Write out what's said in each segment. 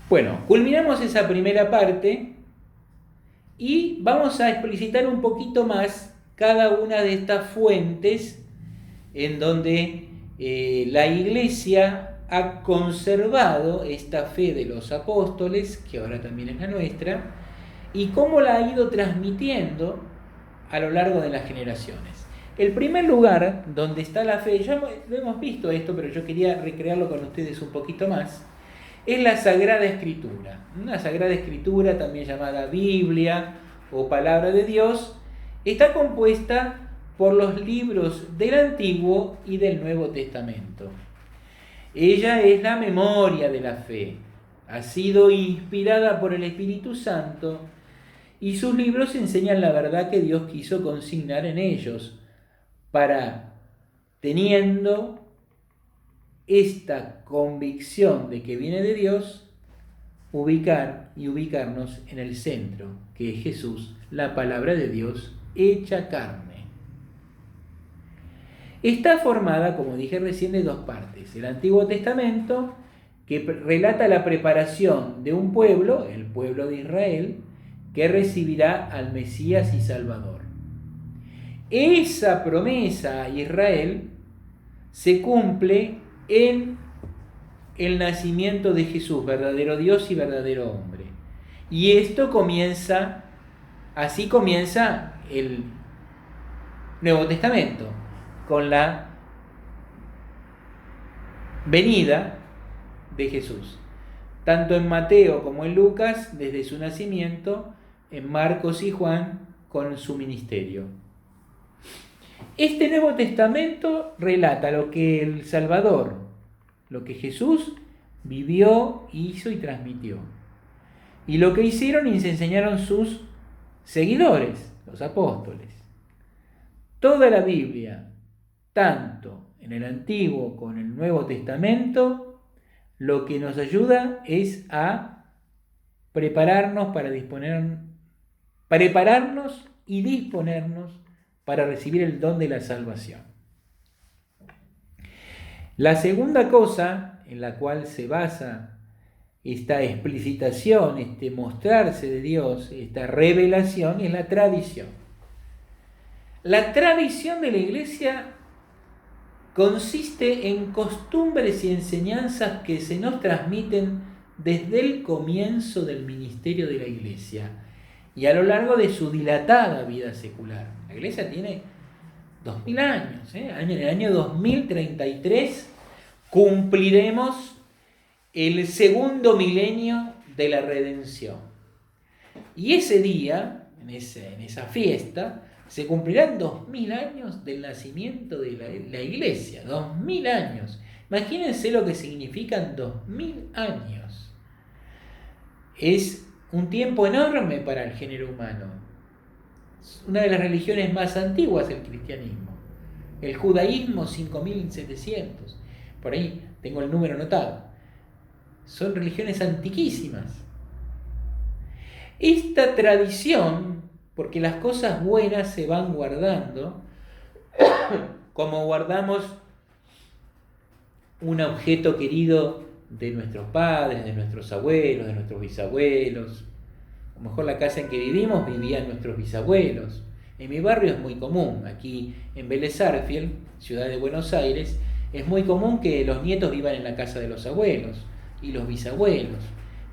Bueno, culminamos esa primera parte y vamos a explicitar un poquito más cada una de estas fuentes en donde la Iglesia ha conservado esta fe de los apóstoles, que ahora también es la nuestra, y cómo la ha ido transmitiendo a lo largo de las generaciones. El primer lugar donde está la fe, ya lo hemos visto esto, pero yo quería recrearlo con ustedes un poquito más, es la Sagrada Escritura. Una Sagrada Escritura, también llamada Biblia o Palabra de Dios, está compuesta por los libros del Antiguo y del Nuevo Testamento. Ella es la memoria de la fe, ha sido inspirada por el Espíritu Santo y sus libros enseñan la verdad que Dios quiso consignar en ellos para, teniendo esta convicción de que viene de Dios, ubicar y ubicarnos en el centro, que es Jesús, la palabra de Dios hecha carne. Está formada, como dije recién, de dos partes. El Antiguo Testamento, que relata la preparación de un pueblo, el pueblo de Israel, que recibirá al Mesías y Salvador. Esa promesa a Israel se cumple en el nacimiento de Jesús, verdadero Dios y verdadero hombre. Y esto comienza, así comienza el Nuevo Testamento, con la venida de Jesús. Tanto en Mateo como en Lucas, desde su nacimiento, en Marcos y Juan, con su ministerio. Este Nuevo Testamento relata lo que el Salvador, lo que Jesús vivió, hizo y transmitió. Y lo que hicieron y se enseñaron sus seguidores, los apóstoles. Toda la Biblia, tanto en el Antiguo como en el Nuevo Testamento, lo que nos ayuda es a prepararnos y disponernos para recibir el don de la salvación. La segunda cosa en la cual se basa esta explicitación, este mostrarse de Dios, esta revelación, es la tradición. La tradición de la Iglesia consiste en costumbres y enseñanzas que se nos transmiten desde el comienzo del ministerio de la Iglesia y a lo largo de su dilatada vida secular. La Iglesia tiene 2000 años. En el año 2033 cumpliremos el segundo milenio de la redención. Y ese día, en esa fiesta, se cumplirán 2000 años del nacimiento de la Iglesia. 2000 años. Imagínense lo que significan 2000 años. Es un tiempo enorme para el género humano. Es una de las religiones más antiguas, el cristianismo. El judaísmo, 5700. Por ahí tengo el número anotado. Son religiones antiquísimas. Esta tradición, porque las cosas buenas se van guardando, como guardamos un objeto querido de nuestros padres, de nuestros abuelos, de nuestros bisabuelos. A lo mejor la casa en que vivimos vivían nuestros bisabuelos. En mi barrio es muy común, aquí en Vélez Sarsfield, ciudad de Buenos Aires, es muy común que los nietos vivan en la casa de los abuelos y los bisabuelos,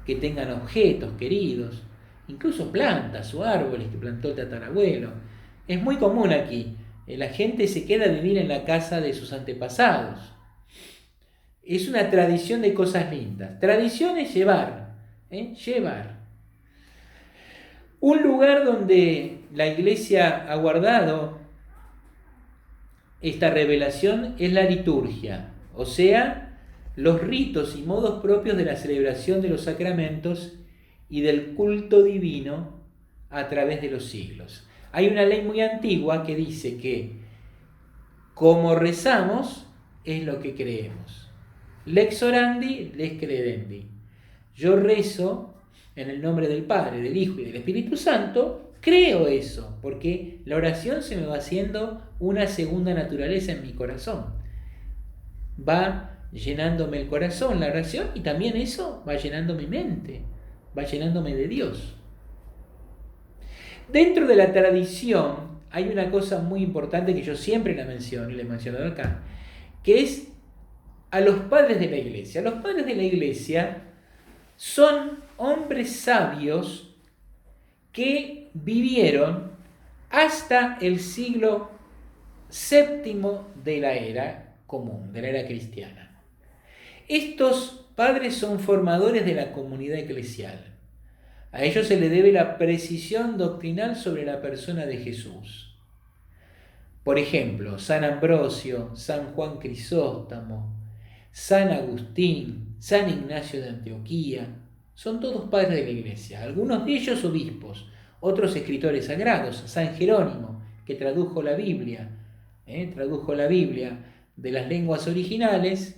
que tengan objetos queridos, incluso plantas o árboles que plantó el tatarabuelo. Es muy común aquí. La gente se queda a vivir en la casa de sus antepasados. Es una tradición de cosas lindas. Tradición es llevar. Llevar. Un lugar donde la Iglesia ha guardado esta revelación es la liturgia, o sea, los ritos y modos propios de la celebración de los sacramentos y del culto divino a través de los siglos. Hay una ley muy antigua que dice que como rezamos es lo que creemos. Lex orandi, lex credendi. Yo rezo en el nombre del Padre, del Hijo y del Espíritu Santo, creo eso, porque la oración se me va haciendo una segunda naturaleza en mi corazón. Va llenándome el corazón, la oración, y también eso va llenando mi mente, va llenándome de Dios. Dentro de la tradición hay una cosa muy importante que yo siempre la menciono, y la he mencionado acá, que es a los padres de la iglesia. Los padres de la iglesia son hombres sabios que vivieron hasta el siglo VII de la era común, de la era cristiana. Estos padres son formadores de la comunidad eclesial. A ellos se le debe la precisión doctrinal sobre la persona de Jesús. Por ejemplo, San Ambrosio, San Juan Crisóstomo, San Agustín, San Ignacio de Antioquía, son todos padres de la iglesia, algunos de ellos obispos, otros escritores sagrados. San Jerónimo, que tradujo la Biblia de las lenguas originales,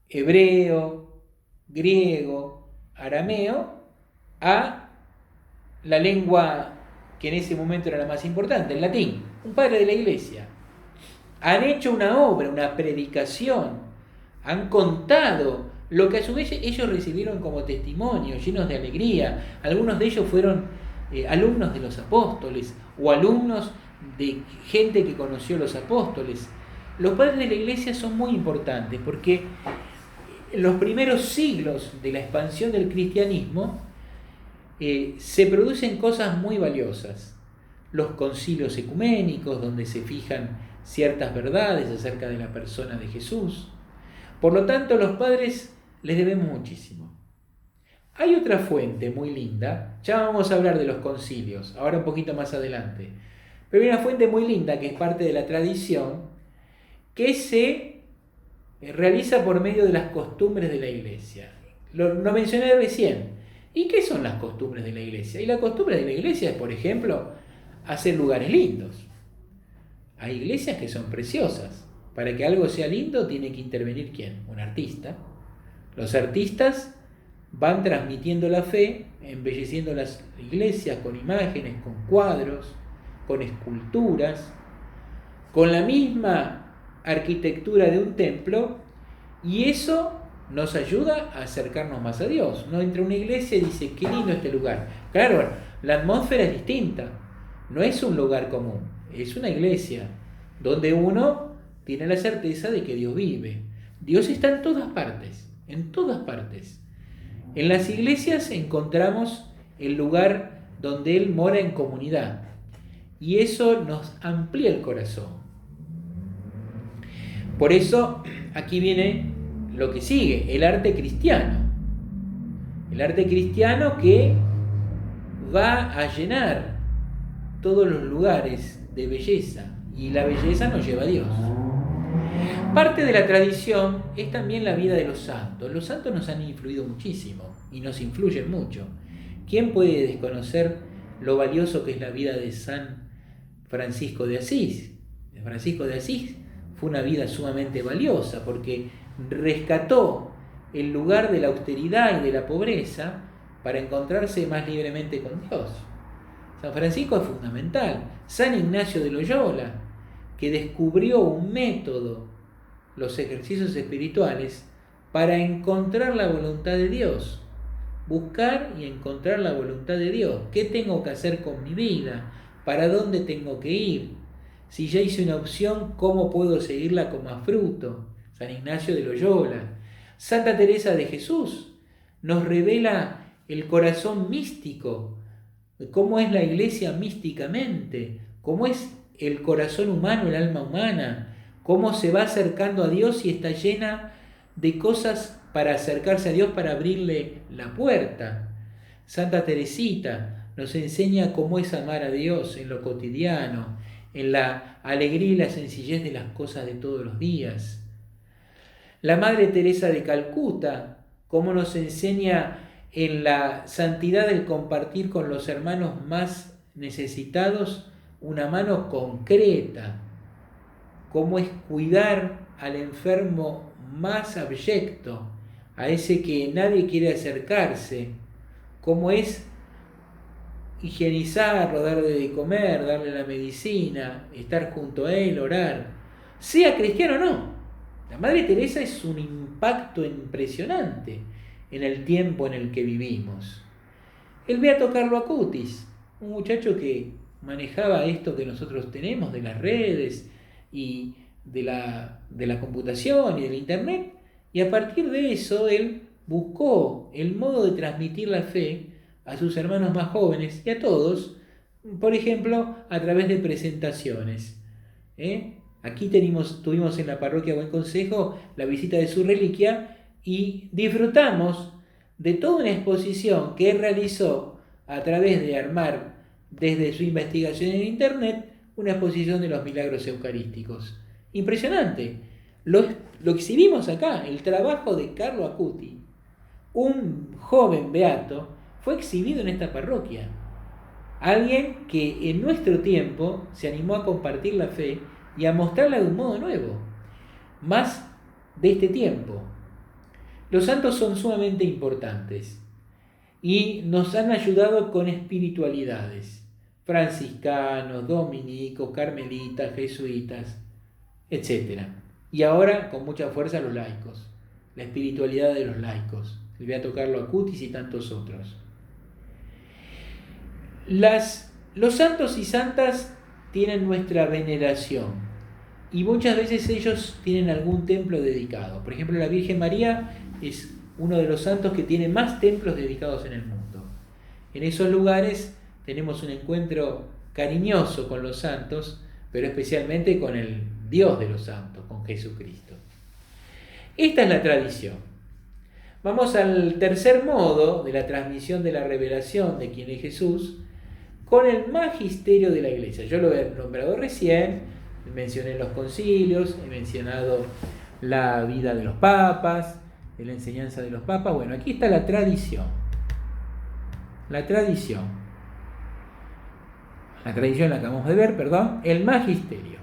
hebreo, griego, arameo, a la lengua que en ese momento era la más importante, el latín. Un padre de la iglesia. Han hecho una obra, una predicación, han contado lo que a su vez ellos recibieron como testimonio, llenos de alegría. Algunos de ellos fueron alumnos de los apóstoles o alumnos de gente que conoció a los apóstoles. Los padres de la iglesia son muy importantes porque en los primeros siglos de la expansión del cristianismo se producen cosas muy valiosas. Los concilios ecuménicos, donde se fijan ciertas verdades acerca de la persona de Jesús. Por lo tanto, los padres les debemos muchísimo. Hay otra fuente muy linda, ya vamos a hablar de los concilios, ahora un poquito más adelante, pero hay una fuente muy linda que es parte de la tradición, que se realiza por medio de las costumbres de la iglesia. Lo mencioné recién. ¿Y qué son las costumbres de la iglesia? Y la costumbre de la iglesia es, por ejemplo, hacer lugares lindos. Hay iglesias que son preciosas. Para que algo sea lindo tiene que intervenir ¿quién? Un artista. Los artistas van transmitiendo la fe, embelleciendo las iglesias con imágenes, con cuadros, con esculturas, con la misma arquitectura de un templo, y eso nos ayuda a acercarnos más a Dios. Uno entra a una iglesia y dice, qué lindo este lugar. Claro, la atmósfera es distinta, no es un lugar común, es una iglesia donde uno tiene la certeza de que Dios vive. Dios está en todas partes, en todas partes. En las iglesias encontramos el lugar donde Él mora en comunidad, y eso nos amplía el corazón. Por eso aquí viene lo que sigue, el arte cristiano. El arte cristiano que va a llenar todos los lugares de belleza, y la belleza nos lleva a Dios. Parte de la tradición es también la vida de los santos. Los santos nos han influido muchísimo y nos influyen mucho. ¿Quién puede desconocer lo valioso que es la vida de San Francisco de Asís? Francisco de Asís fue una vida sumamente valiosa porque rescató el lugar de la austeridad y de la pobreza para encontrarse más libremente con Dios. San Francisco es fundamental. San Ignacio de Loyola, que descubrió un método, los ejercicios espirituales, para encontrar la voluntad de Dios. Buscar y encontrar la voluntad de Dios. ¿Qué tengo que hacer con mi vida? ¿Para dónde tengo que ir? Si ya hice una opción, ¿cómo puedo seguirla con más fruto? San Ignacio de Loyola. Santa Teresa de Jesús nos revela el corazón místico, cómo es la iglesia místicamente, cómo es el corazón humano, el alma humana, cómo se va acercando a Dios y está llena de cosas para acercarse a Dios, para abrirle la puerta. Santa Teresita nos enseña cómo es amar a Dios en lo cotidiano, en la alegría y la sencillez de las cosas de todos los días. La Madre Teresa de Calcuta, cómo nos enseña en la santidad del compartir con los hermanos más necesitados una mano concreta, cómo es cuidar al enfermo más abyecto, a ese que nadie quiere acercarse, cómo es higienizarlo, darle de comer, darle la medicina, estar junto a él, orar, sea cristiano o no. La Madre Teresa es un impacto impresionante en el tiempo en el que vivimos. El Beato Carlo Acutis, un muchacho que manejaba esto que nosotros tenemos de las redes y de la computación y del internet, y a partir de eso él buscó el modo de transmitir la fe a sus hermanos más jóvenes y a todos, por ejemplo, a través de presentaciones. Aquí tuvimos en la parroquia Buen Consejo la visita de su reliquia y disfrutamos de toda una exposición que él realizó a través de armar desde su investigación en internet una exposición de los milagros eucarísticos. Impresionante. Lo exhibimos acá, el trabajo de Carlo Acuti, un joven beato, fue exhibido en esta parroquia. Alguien que en nuestro tiempo se animó a compartir la fe y a mostrarla de un modo nuevo, más de este tiempo. Los santos son sumamente importantes y nos han ayudado con espiritualidades, franciscanos, dominicos, carmelitas, jesuitas, etc. Y ahora con mucha fuerza los laicos, la espiritualidad de los laicos, el Beato Carlo Acutis y tantos otros. Los santos y santas tienen nuestra veneración y muchas veces ellos tienen algún templo dedicado. Por ejemplo, la Virgen María es uno de los santos que tiene más templos dedicados en el mundo. En esos lugares tenemos un encuentro cariñoso con los santos, pero especialmente con el Dios de los santos, con Jesucristo. Esta es la tradición. Vamos al tercer modo de la transmisión de la revelación de quién es Jesús, con el magisterio de la Iglesia. Yo lo he nombrado recién, mencioné los concilios, he mencionado la vida de los papas, de la enseñanza de los papas. Bueno, aquí está la tradición. La tradición la acabamos de ver, el magisterio.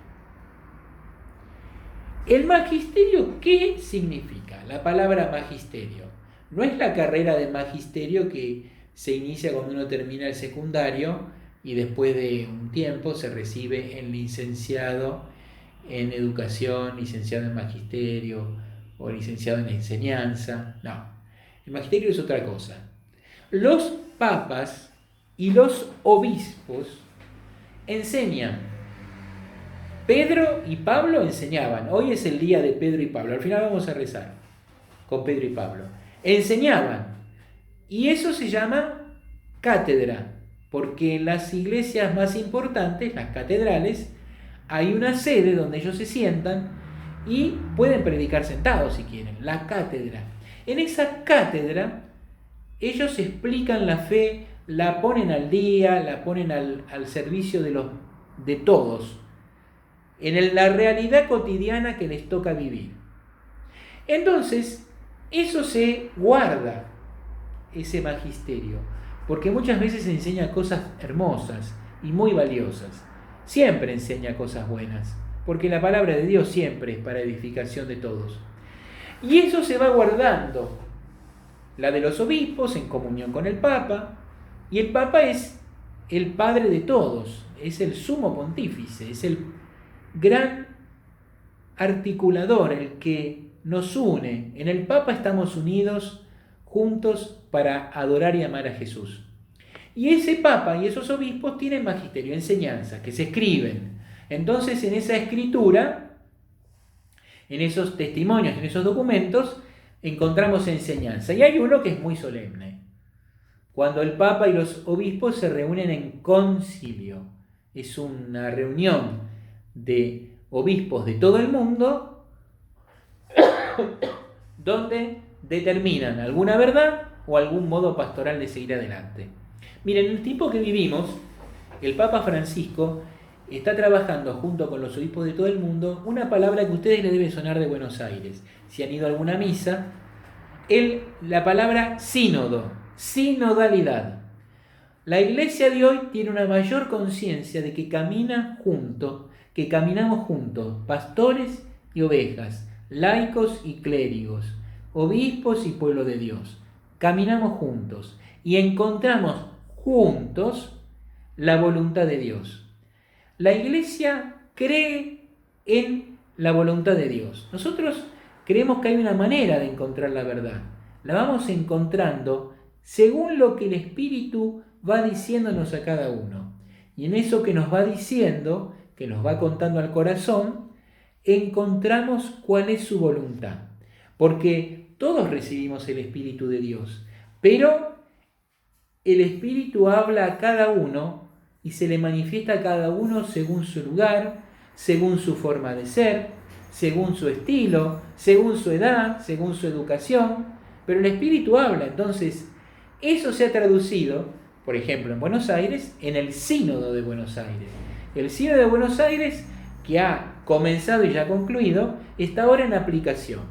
¿El magisterio qué significa? La palabra magisterio. No es la carrera de magisterio que se inicia cuando uno termina el secundario y después de un tiempo se recibe en licenciado en educación, licenciado en magisterio o licenciado en enseñanza. No, el magisterio es otra cosa. Los papas y los obispos enseñan. Pedro y Pablo enseñaban. Hoy es el día de Pedro y Pablo. Al final vamos a rezar con Pedro y Pablo. Enseñaban. Y eso se llama cátedra, porque en las iglesias más importantes, las catedrales, hay una sede donde ellos se sientan y pueden predicar sentados si quieren, la cátedra. En esa cátedra ellos explican la fe, la ponen al día, la ponen al servicio de todos, en la realidad cotidiana que les toca vivir. Entonces, eso se guarda, ese magisterio, porque muchas veces enseña cosas hermosas y muy valiosas. Siempre enseña cosas buenas, porque la palabra de Dios siempre es para edificación de todos. Y eso se va guardando. La de los obispos en comunión con el Papa, y el Papa es el padre de todos, es el sumo pontífice, es el gran articulador, el que nos une. En el Papa estamos unidos juntos para adorar y amar a Jesús. Y ese Papa y esos obispos tienen magisterio, enseñanzas, que se escriben. Entonces, en esa escritura, en esos testimonios, en esos documentos, encontramos enseñanza. Y hay uno que es muy solemne. Cuando el Papa y los obispos se reúnen en concilio. Es una reunión de obispos de todo el mundo donde determinan alguna verdad o algún modo pastoral de seguir adelante. Miren, en el tiempo que vivimos, el Papa Francisco está trabajando junto con los obispos de todo el mundo una palabra que a ustedes les debe sonar de Buenos Aires. Si han ido a alguna misa, la palabra sínodo, sinodalidad. La iglesia de hoy tiene una mayor conciencia de que caminamos juntos, pastores y ovejas, laicos y clérigos, obispos y pueblo de Dios. Caminamos juntos y encontramos juntos la voluntad de Dios. La iglesia cree en la voluntad de Dios. Nosotros creemos que hay una manera de encontrar la verdad. La vamos encontrando según lo que el Espíritu va diciéndonos a cada uno. Y en eso que nos va diciendo, que nos va contando al corazón, encontramos cuál es su voluntad. Porque todos recibimos el Espíritu de Dios, pero el Espíritu habla a cada uno y se le manifiesta a cada uno según su lugar, según su forma de ser, según su estilo, según su edad, según su educación. Pero el Espíritu habla. Entonces, eso se ha traducido, por ejemplo, en Buenos Aires, en el Sínodo de Buenos Aires. El Sínodo de Buenos Aires, que ha comenzado y ya concluido, está ahora en aplicación.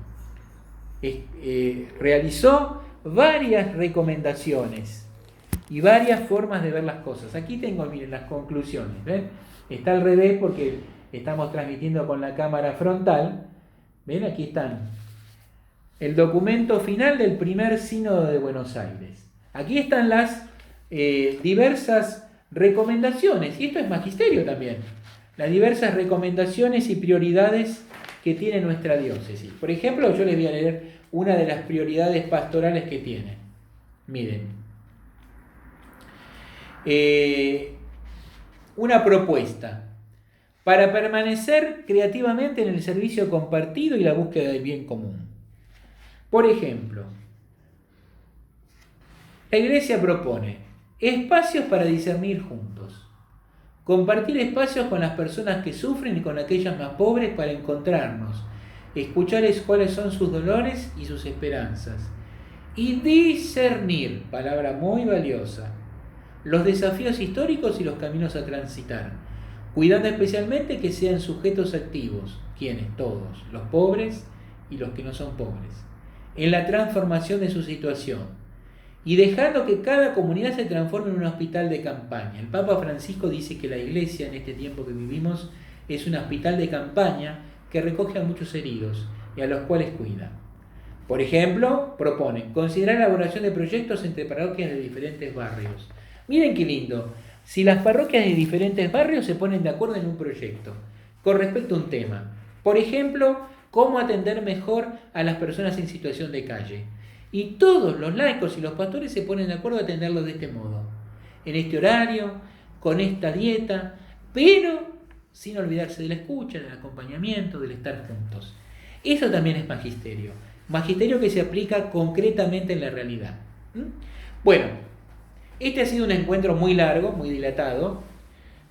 Realizó varias recomendaciones y varias formas de ver las cosas. Aquí tengo, miren, las conclusiones. ¿Ven? Está al revés porque estamos transmitiendo con la cámara frontal. ¿Ven? Aquí están. El documento final del primer Sínodo de Buenos Aires. Aquí están las diversas recomendaciones, y esto es magisterio también, las diversas recomendaciones y prioridades que tiene nuestra diócesis. Por ejemplo, yo les voy a leer una de las prioridades pastorales que tiene. Miren, una propuesta para permanecer creativamente en el servicio compartido y la búsqueda del bien común. Por ejemplo, la Iglesia propone espacios para discernir juntos, compartir espacios con las personas que sufren y con aquellas más pobres para encontrarnos, escucharles cuáles son sus dolores y sus esperanzas, y discernir, palabra muy valiosa, los desafíos históricos y los caminos a transitar, cuidando especialmente que sean sujetos activos, quienes todos, los pobres y los que no son pobres, en la transformación de su situación, y dejando que cada comunidad se transforme en un hospital de campaña. El Papa Francisco dice que la Iglesia, en este tiempo que vivimos, es un hospital de campaña que recoge a muchos heridos y a los cuales cuida. Por ejemplo, propone considerar la elaboración de proyectos entre parroquias de diferentes barrios. Miren qué lindo, si las parroquias de diferentes barrios se ponen de acuerdo en un proyecto con respecto a un tema. Por ejemplo, cómo atender mejor a las personas en situación de calle. Y todos los laicos y los pastores se ponen de acuerdo a atenderlos de este modo, en este horario, con esta dieta, pero sin olvidarse de la escucha, del acompañamiento, del estar juntos. Eso también es magisterio. Magisterio que se aplica concretamente en la realidad. Bueno, este ha sido un encuentro muy largo, muy dilatado.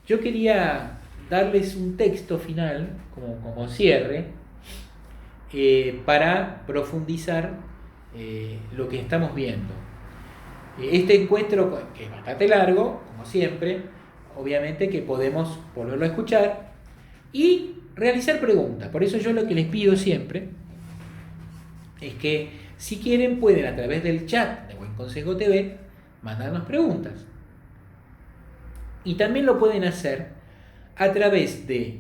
Yo quería darles un texto final, como cierre, para profundizar lo que estamos viendo. Este encuentro, que es bastante largo, como siempre, obviamente que podemos volverlo a escuchar y realizar preguntas. Por eso yo lo que les pido siempre es que si quieren pueden a través del chat de Buen Consejo TV mandarnos preguntas. Y también lo pueden hacer a través de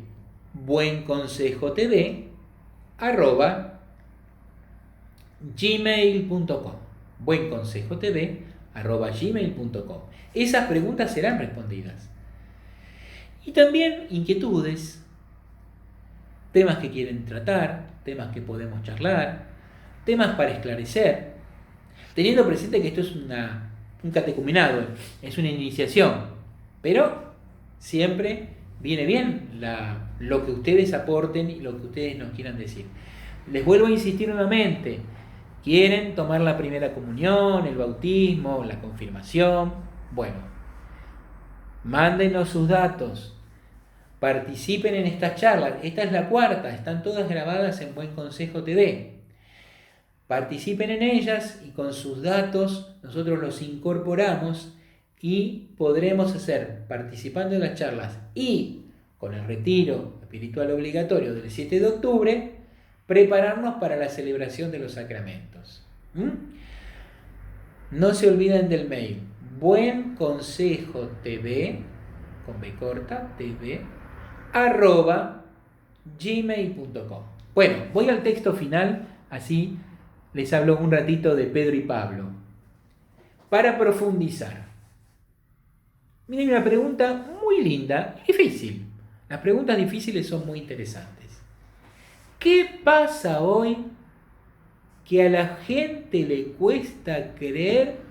buenconsejotv@gmail.com. buenconsejotv@gmail.com. Esas preguntas serán respondidas. Y también inquietudes, temas que quieren tratar, temas que podemos charlar, temas para esclarecer, teniendo presente que esto es un catecumenado, es una iniciación, pero siempre viene bien lo que ustedes aporten y lo que ustedes nos quieran decir. Les vuelvo a insistir nuevamente, quieren tomar la primera comunión, el bautismo, la confirmación, bueno, mándenos sus datos, participen en estas charlas, esta es la cuarta, están todas grabadas en Buen Consejo TV. Participen en ellas y con sus datos nosotros los incorporamos y podremos hacer, participando en las charlas y con el retiro espiritual obligatorio del 7 de octubre, prepararnos para la celebración de los sacramentos. No se olviden del mail, buenconsejotv, con B corta, tv, @gmail.com. Bueno, voy al texto final, así les hablo un ratito de Pedro y Pablo. Para profundizar. Miren, una pregunta muy linda, difícil. Las preguntas difíciles son muy interesantes. ¿Qué pasa hoy que a la gente le cuesta creer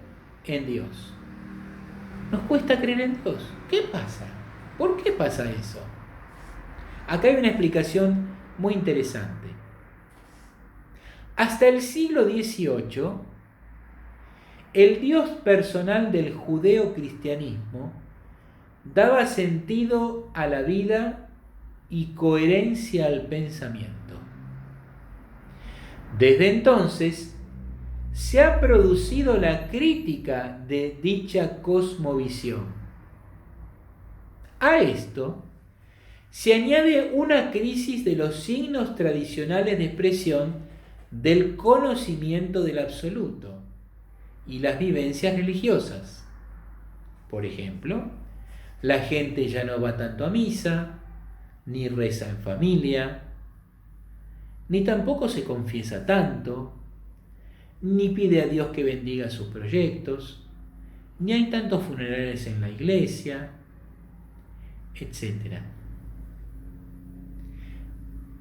en Dios. Nos cuesta creer en Dios. ¿Qué pasa? ¿Por qué pasa eso? Acá hay una explicación muy interesante. Hasta el siglo XVIII, el Dios personal del judeocristianismo daba sentido a la vida y coherencia al pensamiento. Desde entonces, se ha producido la crítica de dicha cosmovisión. A esto se añade una crisis de los signos tradicionales de expresión del conocimiento del absoluto y las vivencias religiosas. Por ejemplo, la gente ya no va tanto a misa, ni reza en familia, ni tampoco se confiesa tanto, ni pide a Dios que bendiga sus proyectos, ni hay tantos funerales en la iglesia, etc.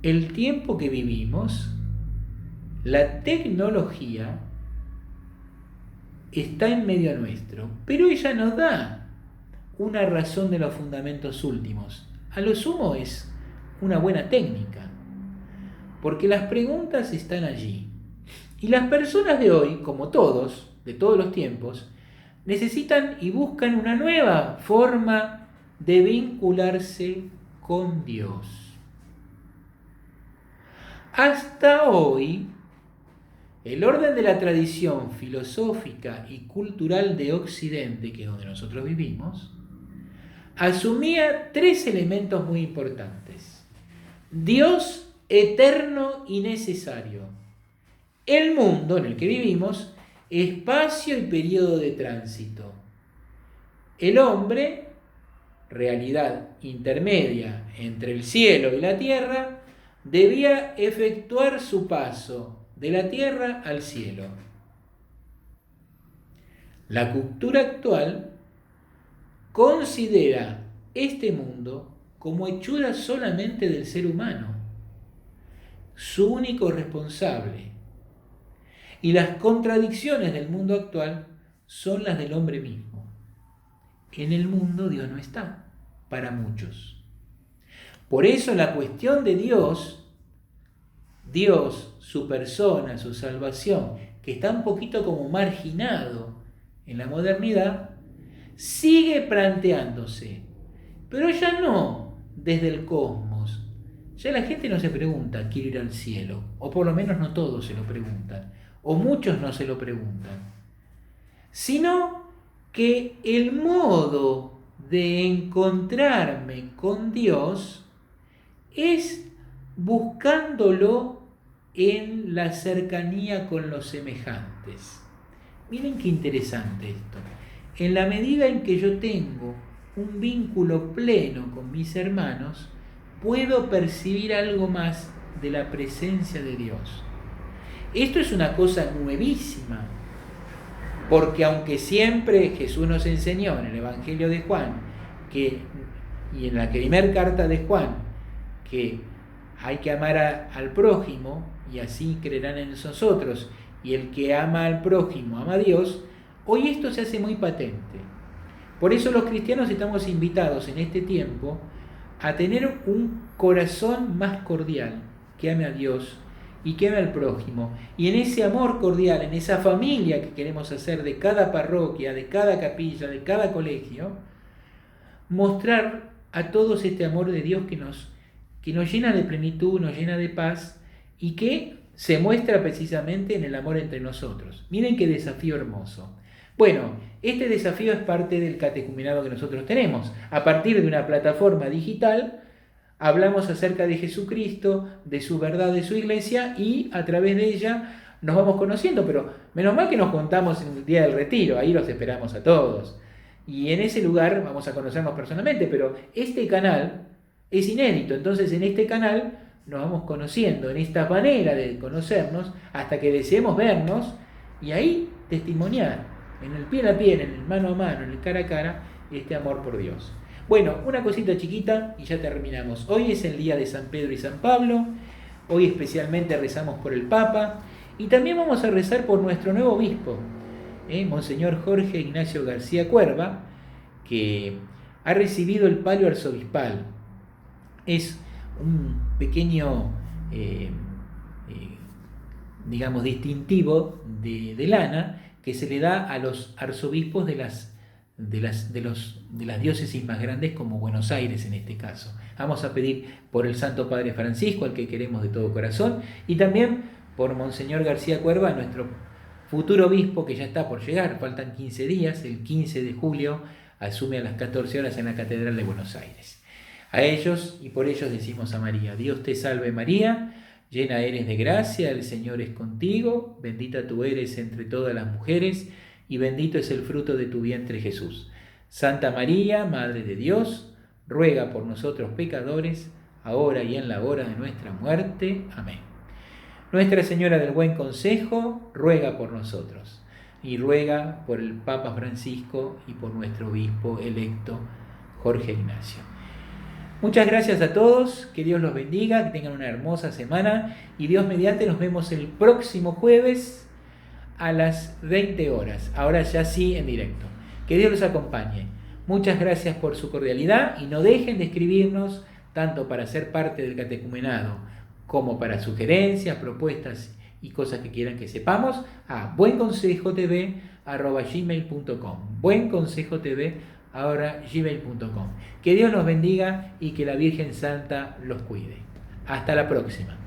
El tiempo que vivimos, la tecnología está en medio nuestro, pero ella nos da una razón de los fundamentos últimos. A lo sumo es una buena técnica, porque las preguntas están allí. Y las personas de hoy, como todos, de todos los tiempos, necesitan y buscan una nueva forma de vincularse con Dios. Hasta hoy, el orden de la tradición filosófica y cultural de Occidente, que es donde nosotros vivimos, asumía tres elementos muy importantes: Dios eterno y necesario, el mundo en el que vivimos, espacio y periodo de tránsito, el hombre, realidad intermedia entre el cielo y la tierra, debía efectuar su paso de la tierra al cielo. La cultura actual considera este mundo como hechura solamente del ser humano, su único responsable. Y las contradicciones del mundo actual son las del hombre mismo. En el mundo Dios no está, para muchos. Por eso la cuestión de Dios, su persona, su salvación, que está un poquito como marginado en la modernidad, sigue planteándose, pero ya no desde el cosmos. Ya la gente no se pregunta, ¿quiero ir al cielo? O por lo menos no todos se lo preguntan, o muchos no se lo preguntan, sino que el modo de encontrarme con Dios es buscándolo en la cercanía con los semejantes. Miren qué interesante esto. En la medida en que yo tengo un vínculo pleno con mis hermanos, puedo percibir algo más de la presencia de Dios. Esto es una cosa nuevísima, porque aunque siempre Jesús nos enseñó en el Evangelio de Juan y en la primera carta de Juan que hay que amar al prójimo y así creerán en nosotros, y el que ama al prójimo ama a Dios, hoy esto se hace muy patente. Por eso los cristianos estamos invitados en este tiempo a tener un corazón más cordial, que ame a Dios y que ame al prójimo. Y en ese amor cordial, en esa familia que queremos hacer de cada parroquia, de cada capilla, de cada colegio, mostrar a todos este amor de Dios que nos llena de plenitud, nos llena de paz y que se muestra precisamente en el amor entre nosotros. Miren qué desafío hermoso. Bueno, este desafío es parte del catecumenado que nosotros tenemos. A partir de una plataforma digital, hablamos acerca de Jesucristo, de su verdad, de su iglesia, y a través de ella nos vamos conociendo, pero menos mal que nos juntamos en el día del retiro, ahí los esperamos a todos. Y en ese lugar vamos a conocernos personalmente, pero este canal es inédito, entonces en este canal nos vamos conociendo, en esta manera de conocernos, hasta que deseemos vernos, y ahí testimoniar, en el piel a piel, en el mano a mano, en el cara a cara, este amor por Dios. Bueno, una cosita chiquita y ya terminamos. Hoy es el día de San Pedro y San Pablo. Hoy especialmente rezamos por el Papa. Y también vamos a rezar por nuestro nuevo obispo, Monseñor Jorge Ignacio García Cuerva, que ha recibido el palio arzobispal. Es un pequeño, digamos, distintivo de lana que se le da a los arzobispos de las diócesis más grandes, como Buenos Aires en este caso. Vamos a pedir por el Santo Padre Francisco, al que queremos de todo corazón, y también por Monseñor García Cuerva, nuestro futuro obispo, que ya está por llegar, faltan 15 días, el 15 de julio asume a las 14 horas en la Catedral de Buenos Aires. A ellos y por ellos decimos a María: Dios te salve María, llena eres de gracia, el Señor es contigo, bendita tú eres entre todas las mujeres, y bendito es el fruto de tu vientre Jesús. Santa María, Madre de Dios, ruega por nosotros pecadores, ahora y en la hora de nuestra muerte. Amén. Nuestra Señora del Buen Consejo, ruega por nosotros, y ruega por el Papa Francisco y por nuestro obispo electo, Jorge Ignacio. Muchas gracias a todos, que Dios los bendiga, que tengan una hermosa semana, y Dios mediante nos vemos el próximo jueves a las 20 horas, ahora ya sí en directo. Que Dios los acompañe. Muchas gracias por su cordialidad y no dejen de escribirnos tanto para ser parte del catecumenado como para sugerencias, propuestas y cosas que quieran que sepamos a buenconsejotv@gmail.com. buenconsejotv@gmail.com. Que Dios los bendiga y que la Virgen Santa los cuide. Hasta la próxima.